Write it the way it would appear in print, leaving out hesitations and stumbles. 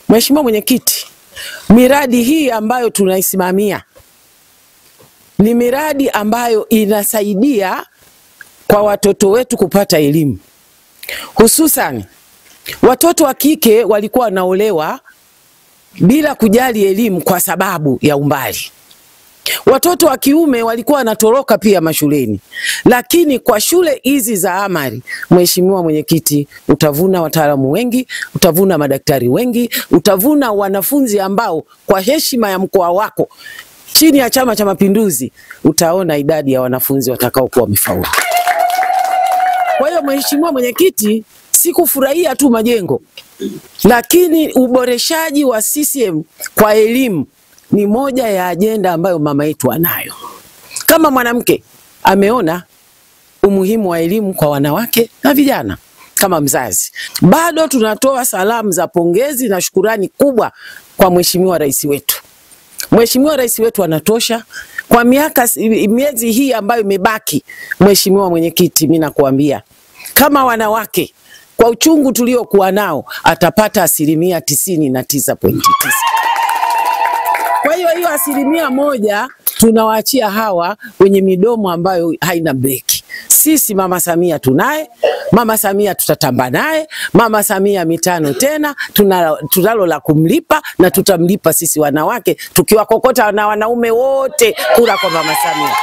Mheshimiwa Mwenyekiti, miradi hii ambayo tunaisimamia ni miradi ambayo inasaidia kwa watoto wetu kupata elimu. Hususan watoto wa kike walikuwa wanaolewa bila kujali elimu kwa sababu ya umbali. Watoto wa kiume walikuwa wanatoroka pia mashuleni. Lakini kwa shule hizi za amali, Mheshimiwa Mwenyekiti, utavuna wataalamu wengi, utavuna madaktari wengi, utavuna wanafunzi ambao kwa heshima ya mkoa wako chini ya Chama cha Mapinduzi utaona idadi ya wanafunzi watakao kuwa wamefaulu. Kwa hiyo Mheshimiwa Mwenyekiti, sikufurahia tu majengo, lakini uboreshaji wa CCM kwa elimu ni moja ya ajenda ambayo mama yetu anayo. Kama mwanamke ameona umuhimu wa elimu kwa wanawake na vijana. Kama mzazi, bado tunatoa salamu za pongezi na shukurani kubwa kwa Mheshimiwa Rais wetu. Mheshimiwa Rais wetu anatosha kwa miezi hii ambayo imebaki. Mheshimiwa Mwenyekiti, mimi nakuambia kama wanawake kwa uchungu tuliokuwa nao atapata 99.9%. Kwa hiyo 1% tunawaachia hawa wenye midomo ambayo haina breki. Sisi Mama Samia tunaye, Mama Samia tutatamba naye, Mama Samia mitano tena, tunalo la kumlipa na tutamlipa sisi wanawake tukiwakokota na wanaume wote kura kwa Mama Samia.